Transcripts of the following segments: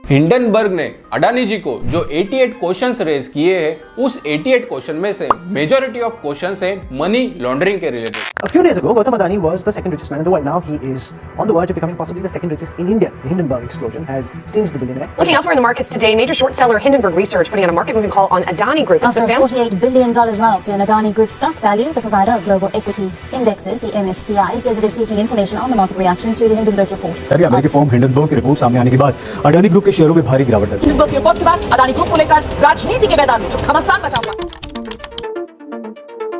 Hindenburg ने अडानी जी को जो 88 क्वेश्चंस रेज किए हैं, उस 88 क्वेश्चन में से मेजॉरिटी ऑफ क्वेश्चंस है मनी लॉन्ड्रिंग के related. A few days ago, Gautam Adani was the second richest man in the world. Now he is on the verge of becoming possibly the second richest in India. The Hindenburg explosion has singed the billionaire. Looking elsewhere in the markets today, major short seller Hindenburg Research putting out a market-moving call on Adani Group. After a $48 billion rout in Adani Group stock value, the provider of global equity indexes, the MSCI, says it is seeking information on the market reaction to the Hindenburg report. अमेरिकी firm Hindenburg की report सामने आने के बाद Adani group के शेयरों में भारी गिरावट दर्ज। हिंडनबर्ग की रिपोर्ट के बाद अडानी ग्रुप को लेकर राजनीति के मैदान में जो घमासान मचा हुआ।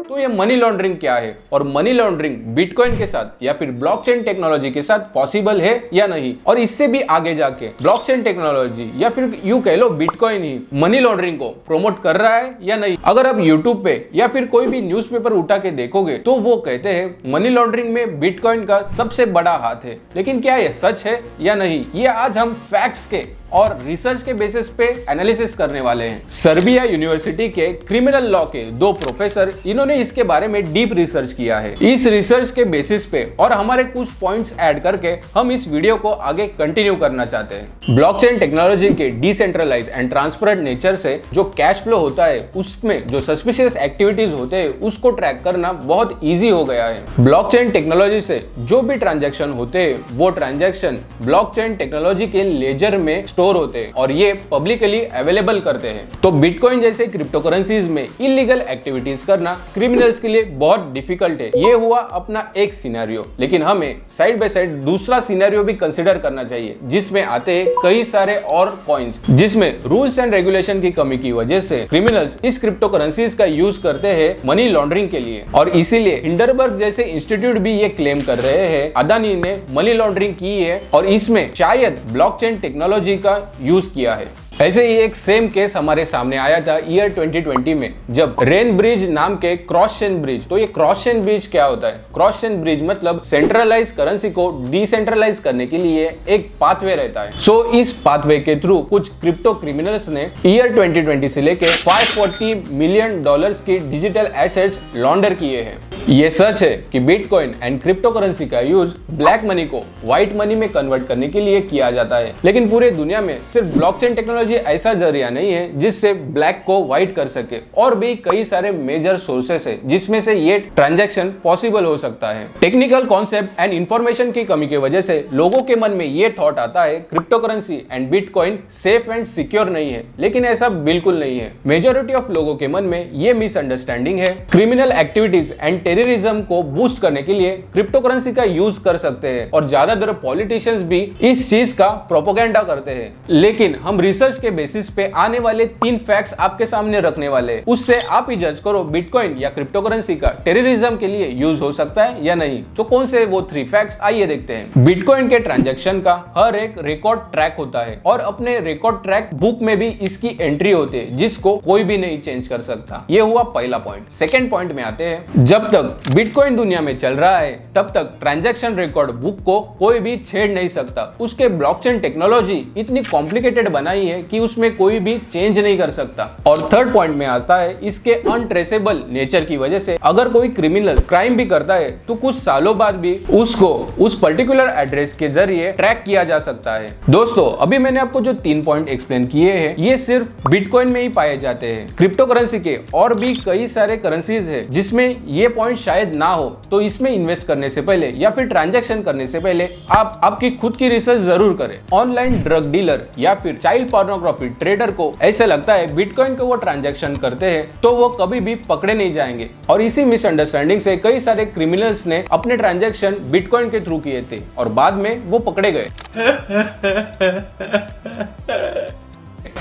तो ये मनी लॉन्ड्रिंग क्या है और मनी लॉन्ड्रिंग बिटकॉइन के साथ या फिर ब्लॉकचेन टेक्नोलॉजी के साथ पॉसिबल है या नहीं, और इससे भी आगे जाके ब्लॉकचेन टेक्नोलॉजी या फिर यूं कह लो बिटकॉइन ही मनी लॉन्ड्रिंग को प्रमोट कर रहा है या नहीं। अगर आप यूट्यूब पे या फिर कोई भी न्यूज़पेपर उठा के देखोगे तो वो कहते हैं मनी लॉन्ड्रिंग में बिटकॉइन का सबसे बड़ा हाथ है, लेकिन क्या ये सच है या नहीं, ये आज हम फैक्ट्स के और रिसर्च के बेसिस पे एनालिसिस करने वाले हैं। सर्बिया यूनिवर्सिटी के क्रिमिनल लॉ के 2 प्रोफेसर इन्होंने इसके बारे में डीप रिसर्च किया है। इस रिसर्च के बेसिस पे और हमारे कुछ पॉइंट्स ऐड करके हम इस वीडियो को आगे कंटिन्यू करना चाहते हैं। ब्लॉकचेन टेक्नोलॉजी के डिसेंट्रलाइज एंड ट्रांसपेरेंट नेचर से जो कैश फ्लो होता है, उसमें जो सस्पिशियस एक्टिविटीज होते हैं उसको ट्रैक करना बहुत ईजी हो गया है। ब्लॉकचेन टेक्नोलॉजी से जो भी ट्रांजेक्शन होते हैं वो ट्रांजेक्शन ब्लॉकचेन टेक्नोलॉजी के लेजर में होते हैं और ये पब्लिकली अवेलेबल करते हैं। तो बिटकॉइन जैसे क्रिप्टोकरेंसीज में इलीगल एक्टिविटीज करना क्रिमिनल्स के लिए बहुत डिफिकल्ट है। ये हुआ अपना एक सिनेरियो, लेकिन हमें साइड बाय साइड दूसरा सिनेरियो भी कंसीडर करना चाहिए जिसमें आते हैं कई सारे और पॉइंट्स, जिसमें रूल्स एंड रेगुलेशन की कमी की वजह से क्रिमिनल्स इस क्रिप्टोकरेंसीज का यूज करते हैं मनी लॉन्ड्रिंग के लिए। और इसीलिए हिंडनबर्ग जैसे इंस्टीट्यूट भी ये क्लेम कर रहे हैं अदानी ने मनी लॉन्ड्रिंग की है और इसमें शायद ब्लॉकचेन टेक्नोलॉजी का यूज किया है। ऐसे ही एक सेम केस हमारे सामने आया था ईयर 2020 में, जब रेन ब्रिज नाम के क्रॉस चेन ब्रिज। तो ये क्रॉस चेन ब्रिज क्या होता है? क्रॉस चेन ब्रिज मतलब सेंट्रलाइज करेंसी को डिसेंट्रलाइज करने के लिए एक पाथवे रहता है। सो इस पाथवे के थ्रू कुछ क्रिप्टो क्रिमिनल्स ने ईयर 2020 से लेके $540 मिलियन की डिजिटल एसेट्स लॉन्डर किए हैं। ये सच है कि बिटकॉइन एंड क्रिप्टो करेंसी का यूज ब्लैक मनी को व्हाइट मनी में कन्वर्ट करने के लिए किया जाता है, लेकिन पूरे दुनिया में सिर्फ ब्लॉकचेन टेक्नोलॉजी ऐसा जरिया नहीं है जिससे ब्लैक को व्हाइट कर सके, और भी कई सारे मेजर सोर्सेस है जिसमें से ये ट्रांजैक्शन पॉसिबल हो सकता है। टेक्निकल कॉन्सेप्ट एंड इंफॉर्मेशन की कमी की वजह से लोगों के मन में ये थॉट आता है crypto currency and bitcoin safe and secure नहीं है, लेकिन ऐसा बिल्कुल नहीं है। मेजॉरिटी ऑफ लोगों के मन में ये मिसअंडरस्टैंडिंग है। क्रिमिनल एक्टिविटीज एंड टेररिज्म को बूस्ट करने के लिए क्रिप्टो करेंसी का यूज कर सकते हैं और ज्यादातर पॉलिटिशियंस भी इस चीज का प्रोपेगेंडा करते हैं, लेकिन हम रिसर्च के बेसिस पे आने वाले 3 फैक्ट्स आपके सामने रखने वाले हैं। उससे आप ही जज करो बिटकॉइन या क्रिप्टो करेंसी का टेररिज्म के लिए यूज हो सकता है या नहीं। तो कौन से वो 3 फैक्ट्स, आइए देखते हैं। बिटकॉइन के ट्रांजैक्शन का हर एक रिकॉर्ड ट्रैक होता है और अपने रिकॉर्ड ट्रैक बुक में भी इसकी एंट्री होती है जिसको कोई भी नहीं चेंज कर सकता। ये हुआ पहला पॉइंट। सेकेंड पॉइंट में आते हैं, जब तक बिटकॉइन दुनिया में चल रहा है तब तक ट्रांजैक्शन रिकॉर्ड बुक को कोई भी छेड़ नहीं सकता। उसके ब्लॉकचेन टेक्नोलॉजी इतनी कॉम्प्लिकेटेड बनाई है कि उसमें कोई भी चेंज नहीं कर सकता। और थर्ड पॉइंट में आता है इसके अनट्रेसेबल नेचर की वजह से अगर कोई क्रिमिनल क्राइम भी करता है तो कुछ सालों बाद भी उसको उस पर्टिकुलर एड्रेस के जरिए ट्रैक किया जा सकता है। दोस्तों, अभी मैंने आपको जो 3 पॉइंट एक्सप्लेन किए हैं ये सिर्फ बिटकॉइन में ही पाए जाते हैं। क्रिप्टो करेंसी के और भी कई सारे करेंसीज है जिसमें ये पॉइंट शायद ना हो, तो इसमें इन्वेस्ट करने से पहले या फिर ट्रांजैक्शन करने से पहले आप आपकी खुद की रिसर्च जरूर करें। ऑनलाइन ड्रग डीलर या फिर चाइल्ड पोर्नोग्राफी ट्रेडर को ऐसा लगता है बिटकॉइन को वो ट्रांजैक्शन करते हैं तो वो कभी भी पकड़े नहीं जाएंगे, और इसी मिसअंडरस्टैंडिंग से कई सारे क्रिमिनल्स ने अपने ट्रांजैक्शन बिटकॉइन के थ्रू किए थे और बाद में वो पकड़े गए।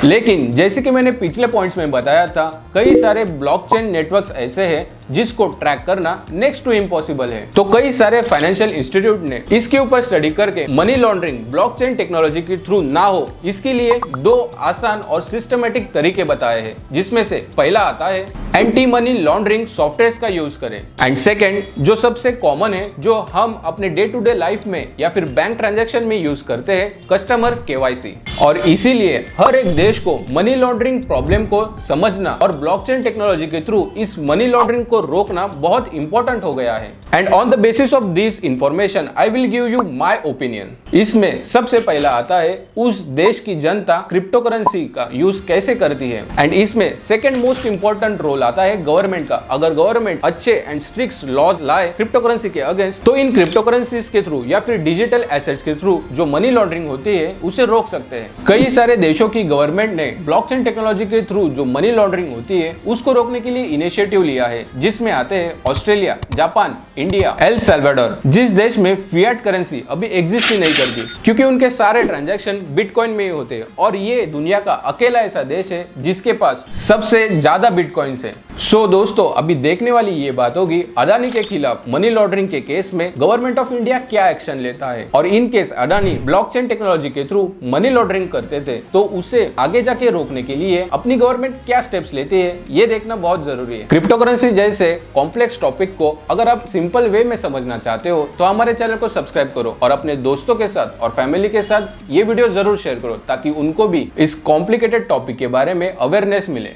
लेकिन जैसे कि मैंने पिछले पॉइंट्स में बताया था, कई सारे ब्लॉकचेन नेटवर्क्स ऐसे हैं जिसको ट्रैक करना नेक्स्ट टू इम्पॉसिबल है। तो कई सारे फाइनेंशियल इंस्टीट्यूट ने इसके ऊपर स्टडी करके मनी लॉन्ड्रिंग ब्लॉकचेन टेक्नोलॉजी के थ्रू ना हो इसके लिए 2 आसान और सिस्टमेटिक तरीके बताए हैं, जिसमें से पहला आता है एंटी मनी लॉन्ड्रिंग सॉफ्टवेयर का यूज करें, एंड सेकेंड जो सबसे कॉमन है जो हम अपने डे टू डे लाइफ में या फिर बैंक ट्रांजैक्शन में यूज करते हैं, कस्टमर केवाईसी। और इसीलिए हर एक देश को मनी लॉन्ड्रिंग प्रॉब्लम को समझना और ब्लॉकचेन टेक्नोलॉजी के थ्रू इस मनी लॉन्ड्रिंग को रोकना बहुत इंपॉर्टेंट हो गया है। And on the basis of this information I will give you my opinion. इसमें सबसे पहला आता है उस देश की जनता क्रिप्टो करेंसी का यूज कैसे करती है, एंड इसमें सेकंड मोस्ट इंपॉर्टेंट रोल आता है गवर्नमेंट का। अगर गवर्नमेंट अच्छे एंड स्ट्रिक्ट लॉज लाए क्रिप्टो करेंसी के अगेंस्ट, तो इन क्रिप्टो करेंसीज के थ्रू या फिर डिजिटल एसेट्स के थ्रू जो मनी लॉन्ड्रिंग होती है उसे रोक सकते हैं। कई सारे देशों की गवर्नमेंट ने ब्लॉकचेन टेक्नोलॉजी के थ्रू जो मनी लॉन्ड्रिंग होती है उसको रोकने के लिए इनिशिएटिव लिया है, जिसमें आते हैं Australia, Japan, India, El Salvador. जिस देश में फिएट करेंसी अभी एग्जिस्ट ही नहीं करती, क्योंकि उनके सारे ट्रांजैक्शन बिटकॉइन में ही होते हैं, और ये दुनिया का अकेला ऐसा देश है जिसके पास सबसे ज्यादा बिटकॉइंस है। सो दोस्तों, अभी देखने वाली ये बात होगी अडानी के खिलाफ मनी लॉन्ड्रिंग के केस में गवर्नमेंट ऑफ इंडिया क्या एक्शन लेता है, और in case Adani blockchain technology के थ्रू मनी लॉन्ड्रिंग करते थे तो उसे आगे जाके रोकने के लिए अपनी गवर्नमेंट क्या स्टेप्स लेती है, ये देखना बहुत जरूरी है। क्रिप्टो करेंसी जैसे कॉम्प्लेक्स टॉपिक को अगर आप सिंपल वे में समझना चाहते हो तो हमारे चैनल को सब्सक्राइब करो और अपने दोस्तों के साथ और फैमिली के साथ ये वीडियो जरूर शेयर करो, ताकि उनको भी इस कॉम्प्लिकेटेड टॉपिक के बारे में अवेयरनेस मिले।